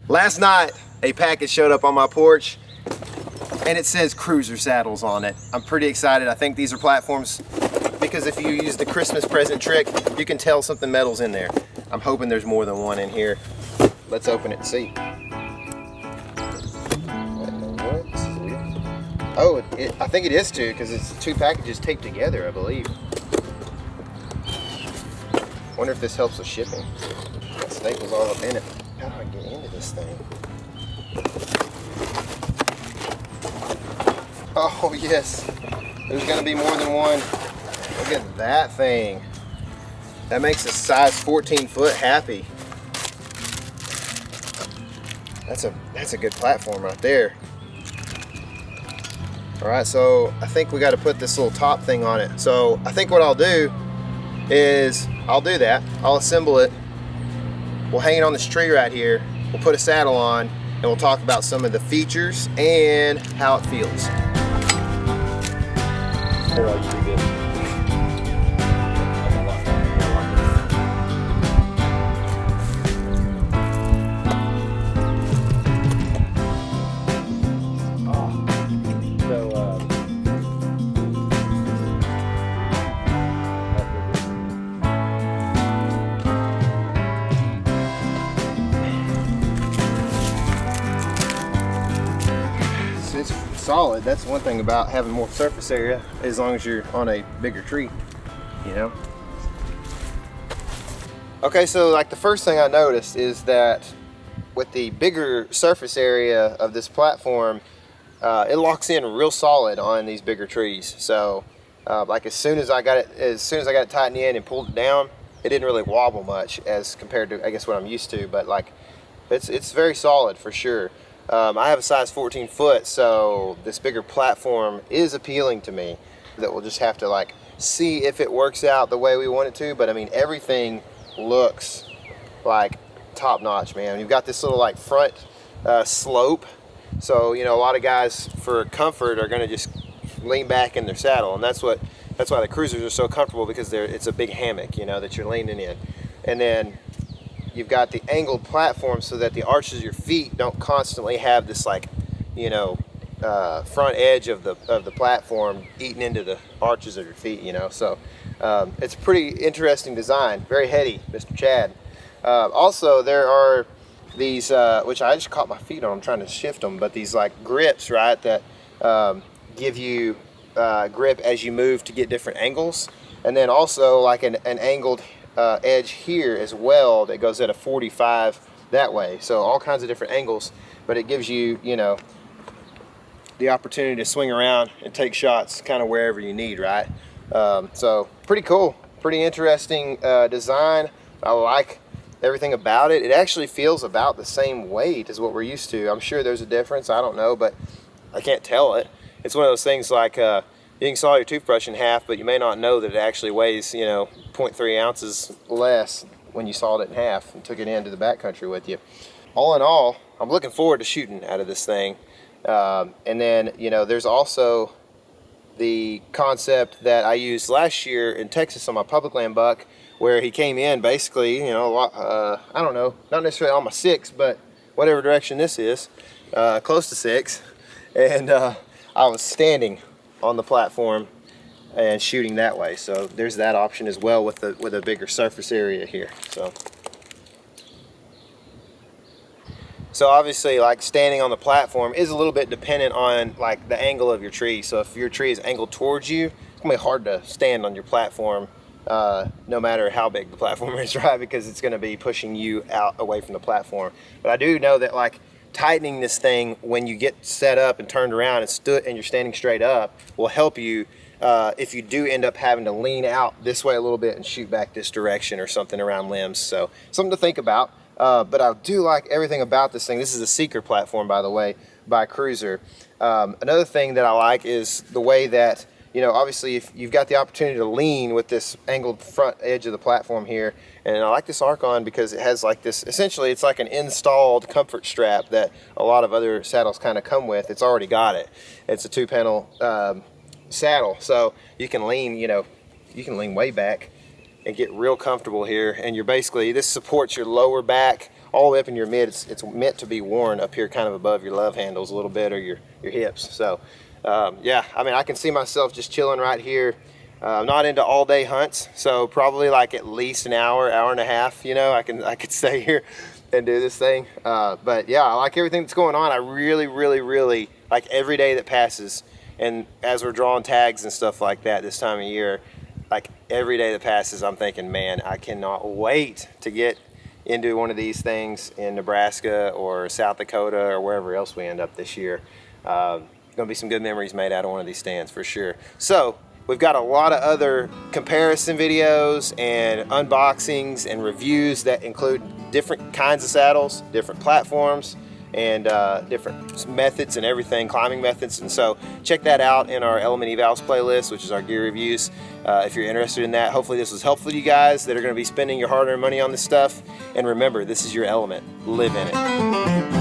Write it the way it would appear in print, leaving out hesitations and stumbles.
Last night, a package showed up on my porch and it says Cruzr Saddles on it. I'm pretty excited. I think these are platforms because if you use the Christmas present trick, you can tell something metal's in there. I'm hoping there's more than one in here. Let's open it and see. Oh, I think it is two because it's two packages taped together, I believe. Wonder if this helps with shipping. That staple's all up in it. How do I get into this thing? Oh yes, there's gonna be more than one. Look at that thing. That makes a size 14 foot happy. That's a good platform right there. All right, so I think we got to put this little top thing on it. So I think what I'll do is I'll do that. I'll assemble it. We'll hang it on this tree right here. We'll put a saddle on and we'll talk about some of the features and how it feels. Here, I'll do this. It's solid. That's one thing about having more surface area, as long as you're on a bigger tree, you know. Okay, so like the first thing I noticed is that with the bigger surface area of this platform, it locks in real solid on these bigger trees. So like as soon as I got it tightened in and pulled it down, it didn't really wobble much as compared to, I guess, what I'm used to. But like it's very solid for sure. I have a size 14 foot, so this bigger platform is appealing to me. That we'll just have to like see if it works out the way we want it to. But I mean, everything looks like top notch, man. You've got this little like front slope, so you know a lot of guys for comfort are going to just lean back in their saddle, and that's why the Cruzrs are so comfortable, because it's a big hammock, you know, that you're leaning in. And then you've got the angled platform so that the arches of your feet don't constantly have this, like, you know, front edge of the platform eating into the arches of your feet, you know. So it's a pretty interesting design, very heady, Mr. Chad. Also, there are these, which I just caught my feet on, I'm trying to shift them, but these like grips, right, that give you grip as you move to get different angles. And then also like an angled edge here as well that goes at a 45 that way. So all kinds of different angles, but it gives you, you know, the opportunity to swing around and take shots kind of wherever you need, right? So pretty cool, pretty interesting design. I like everything about it. It actually feels about the same weight as what we're used to. I'm sure there's a difference, I don't know, but I can't tell it. It's one of those things like you can saw your toothbrush in half, but you may not know that it actually weighs, you know, 0.3 ounces less when you sawed it in half and took it into the backcountry with you. All in all, I'm looking forward to shooting out of this thing. And then, you know, there's also the concept that I used last year in Texas on my public land buck, where he came in basically, you know, I don't know, not necessarily on my 6, but whatever direction this is, close to 6. And I was standing on the platform and shooting that way. So there's that option as well with a bigger surface area here. So obviously, like, standing on the platform is a little bit dependent on like the angle of your tree. So if your tree is angled towards you, it's gonna be hard to stand on your platform, no matter how big the platform is, right? Because it's gonna be pushing you out away from the platform. But I do know that like tightening this thing when you get set up and turned around and you're standing straight up will help you if you do end up having to lean out this way a little bit and shoot back this direction or something around limbs. So something to think about. But I do like everything about this thing. This is a SEEKER platform, by the way, by Cruzr. Another thing that I like is the way that, you know, obviously if you've got the opportunity to lean with this angled front edge of the platform here. And I like this Archon because it has like this, essentially it's like an installed comfort strap that a lot of other saddles kind of come with. It's already got it. It's a 2-panel saddle, so you can lean, you know, you can lean way back and get real comfortable here. And you're basically, this supports your lower back all the way up in your mid. It's meant to be worn up here kind of above your love handles a little bit, or your hips. So yeah, I mean, I can see myself just chilling right here. I'm not into all day hunts, so probably like at least an hour, hour and a half, you know, I could stay here and do this thing. But yeah, I like everything that's going on. I really, really, really like every day that passes. And as we're drawing tags and stuff like that this time of year, like every day that passes, I'm thinking, man, I cannot wait to get into one of these things in Nebraska or South Dakota or wherever else we end up this year. Gonna be some good memories made out of one of these stands for sure. So we've got a lot of other comparison videos and unboxings and reviews that include different kinds of saddles, different platforms, and different methods and everything, climbing methods. And so check that out in our Element Evals playlist, which is our gear reviews, if you're interested in that. Hopefully this was helpful to you guys that are going to be spending your hard-earned money on this stuff. And remember, this is your element. Live in it.